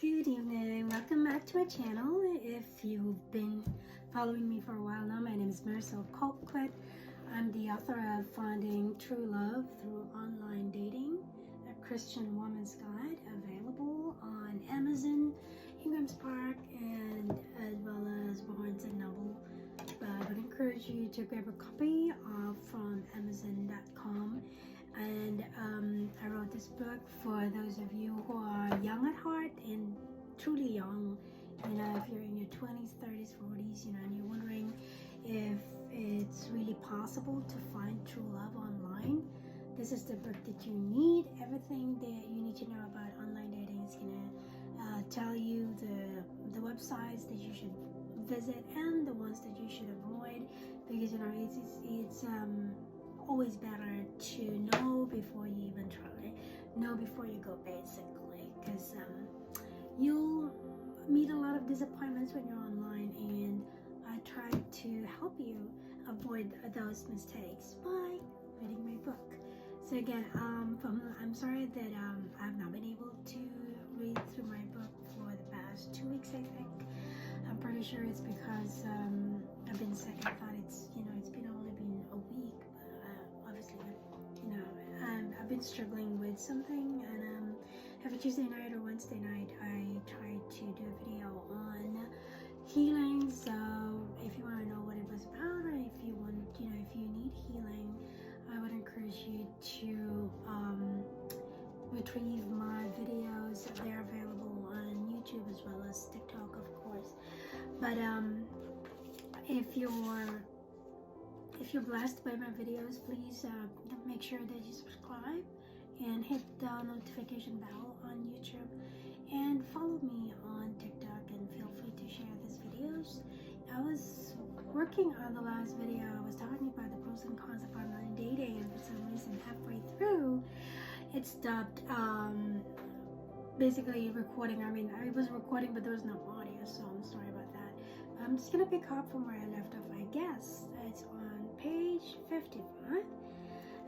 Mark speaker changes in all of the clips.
Speaker 1: Good evening, welcome back to my channel. If you've been following me for a while now, my name is Marisol Colquitt. I'm the author of Finding True Love Through Online Dating, a Christian Woman's Guide, available on Amazon, Ingram Spark, and as well as Barnes & Noble. But I would encourage you to grab a copy from Amazon.com. And I wrote this book for those of you who are young at heart and truly young. You know, if you're in your 20s, 30s, 40s, and you're wondering if it's really possible to find true love online, this is the book that you need. Everything that you need to know about online dating is gonna tell you the websites that you should visit and the ones that you should avoid, because it's always better to know before you even try, know before you go, basically, because you'll meet a lot of disappointments when you're online, and I try to help you avoid those mistakes by reading my book. So again, I'm sorry that I've not been able to read through my book for the past 2 weeks, I think. I'm pretty sure it's because I've been sick. I thought it's been only been a week. Obviously, I've been struggling with something, and every Tuesday night or Wednesday night I try to do a video on healing. So if you want to know what it was about, or if you want, if you need healing, I would encourage you to retrieve my videos. They're available on YouTube as well as TikTok, of course. But if you're blessed by my videos, please make sure that you subscribe and hit the notification bell on YouTube, and follow me on TikTok, and feel free to share these videos. I was working on the last video. I was talking about the pros and cons of online dating, and for some reason halfway through it stopped basically recording. I was recording, but there was no audio, so I'm sorry about that. I'm just gonna pick up from where I left off. I guess it's on page 55,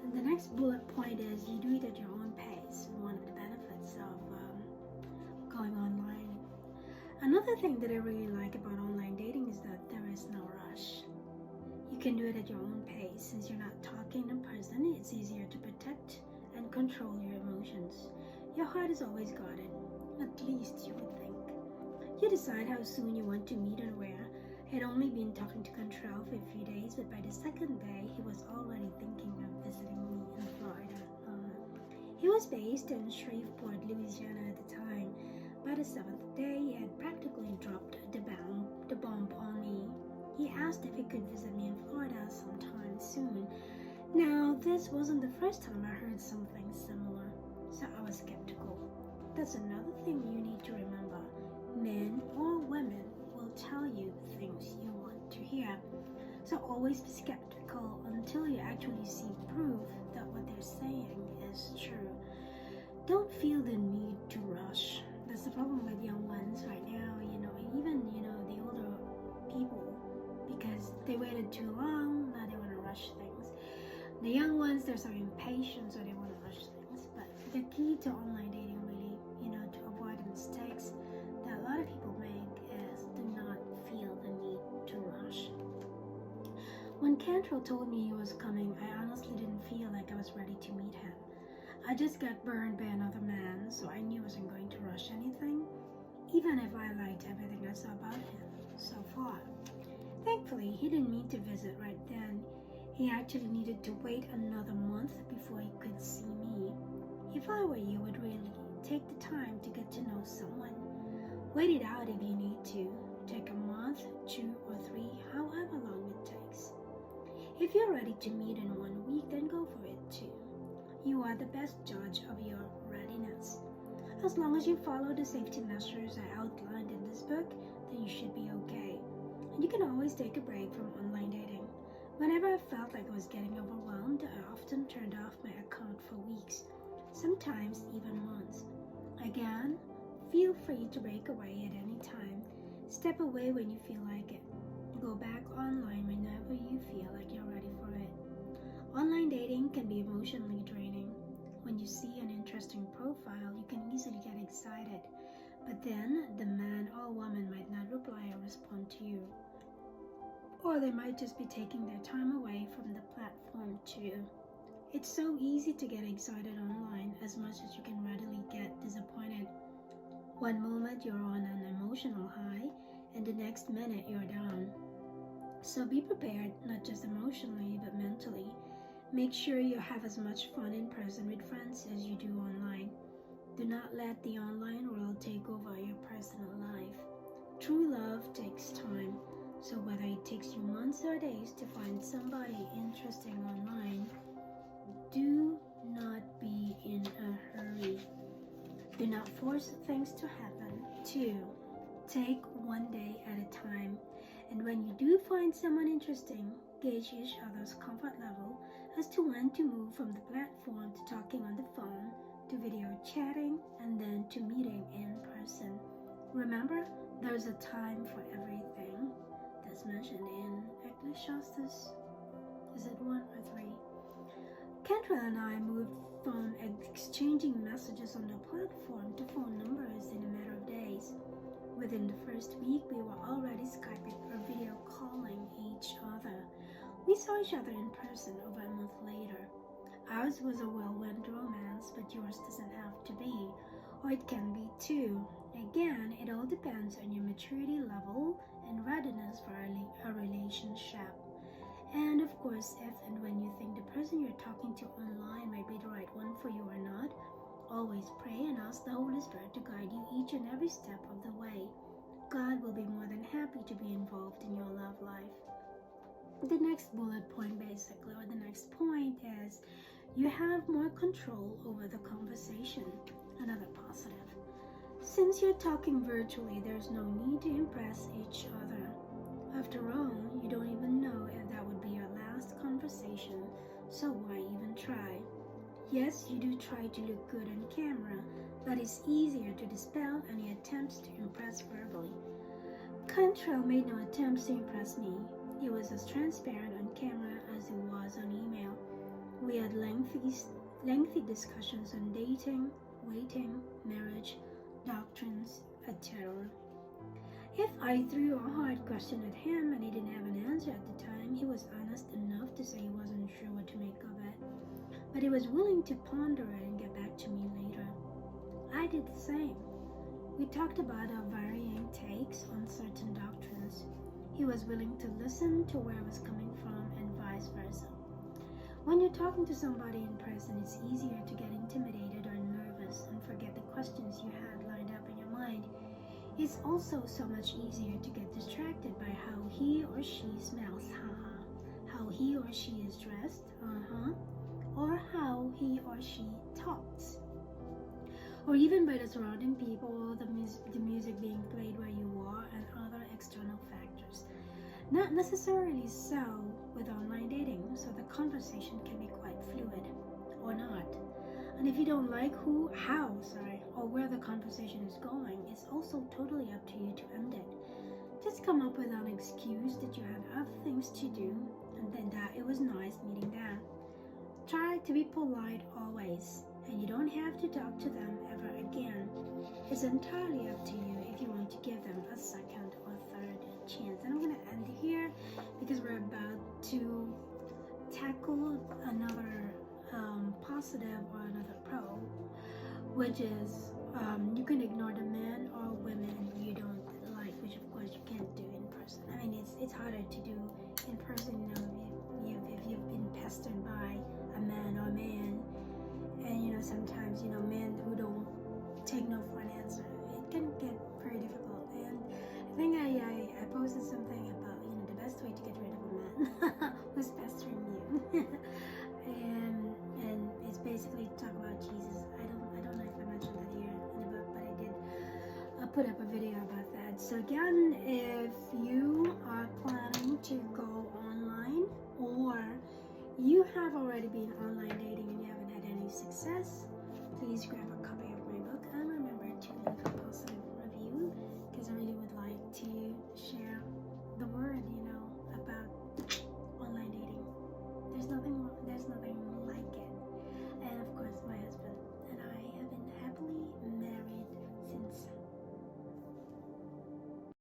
Speaker 1: and the next bullet point is you do it at your own pace. One of the benefits of going online. Another thing that I really like about online dating is that there is no rush. You can do it at your own pace. Since you're not talking in person, it's easier to protect and control your emotions. Your heart is always guarded, at least you would think. You decide how soon you want to meet and where. He had only been talking to Contrell for a few days, but by the second day, he was already thinking of visiting me in Florida. He was based in Shreveport, Louisiana at the time. By the seventh day, he had practically dropped the bomb on me. He asked if he could visit me in Florida sometime soon. Now, this wasn't the first time I heard something similar, so I was skeptical. That's another thing you need to remember. Men or women will tell you things you want to hear. So always be skeptical until you actually see proof that what they're saying is true. Don't feel the need to rush. That's the problem with young ones right now, even the older people, because they waited too long, now they want to rush things. The young ones, they're so impatient, so they want to rush things. But the key to online dating, really, to avoid the mistakes that a lot of people make, is do not feel the need to rush. When Cantrell told me he was coming, I honestly didn't feel like I was ready to meet him. I just got burned by another man, so I knew I wasn't going to rush anything, even if I liked everything I saw about him so far. Thankfully, he didn't mean to visit right then. He actually needed to wait another month before he could see me. If I were you, would really take the time to get to know someone. Wait it out if you need to. Take a month, 2 or 3, however long it takes. If you're ready to meet in 1 week, then go for it too. You are the best judge of your readiness. As long as you follow the safety measures I outlined in this book, then you should be okay. And you can always take a break from online dating. Whenever I felt like I was getting overwhelmed, I often turned off my account for weeks, sometimes even months. Again, feel free to break away at any time. Step away when you feel like it. Go back online whenever you feel like you're ready for it. Online dating can be emotionally draining. When you see an interesting profile, you can easily get excited. But then the man or woman might not reply or respond to you. Or they might just be taking their time away from the platform too. It's so easy to get excited online as much as you can readily get disappointed. One moment you're on an emotional high, and the next minute you're down. So be prepared, not just emotionally, but mentally. Make sure you have as much fun in person with friends as you do online. Do not let the online world take over your personal life. True love takes time. So whether it takes you months or days to find somebody interesting online, do not be in a hurry. Do not force things to happen. 2. Take one day at a time. And when you do find someone interesting, gauge each other's comfort level as to when to move from the platform to talking on the phone, to video chatting, and then to meeting in person. Remember, there's a time for everything. That's mentioned in Ecclesiastes, is it 1 or 3? Kendra and I moved from exchanging messages on the platform to phone numbers in a matter of days. Within the first week, we were already Skyping or video calling each other. We saw each other in person over a month later. Ours was a whirlwind romance, but yours doesn't have to be, or it can be too. Again, it all depends on your maturity level and readiness for a relationship. And of course, if and when you think the person you're talking to online might be the right one for you or not, always pray and ask the Holy Spirit to guide you each and every step of the way. God will be more than happy to be involved in your love life. The next bullet point basically, or the next point is, you have more control over the conversation. Another positive. Since you're talking virtually, there's no need to impress each other. After all, you don't even know if that would be your last conversation, so why even try? Yes, you do try to look good on camera, but it's easier to dispel any attempts to impress verbally. Cantrell made no attempts to impress me. He was as transparent on camera as he was on email. We had lengthy discussions on dating, waiting, marriage, doctrines, etc. If I threw a hard question at him and he didn't have an answer at the time, he was honest enough to say he wasn't sure what to make of it. But he was willing to ponder it and get back to me later. I did the same. We talked about our varying takes on certain doctrines. He was willing to listen to where I was coming from and vice versa. When you're talking to somebody in person, it's easier to get intimidated or nervous and forget the questions you had lined up in your mind. It's also so much easier to get distracted by how he or she smells, how he or she is dressed, or how he or she talks, or even by the surrounding people, the music being played where you are, and other external factors. Not necessarily so with online dating, so the conversation can be quite fluid, or not. And if you don't like or where the conversation is going, it's also totally up to you to end it. Just come up with an excuse that you had other things to do, and then that it was nice meeting them. Try to be polite always, and you don't have to talk to them ever again. It's entirely up to you if you want to give them a second or third chance. And I'm going to end here because we're about to tackle another positive or another pro, which is you can ignore the men or women you don't like, which of course you can't do in person. I mean, it's harder to do in person, if you've been pestered by a man, and sometimes men who don't take no for an answer, it can get very difficult. And I think I posted something about the best way to get rid of a man was pestering you. and it's basically talk about Jesus. I don't know if I mentioned that here in the book, but I did put up a video about that. So again, if you are planning to go online, or you have already been online dating and you haven't had any success, please grab a copy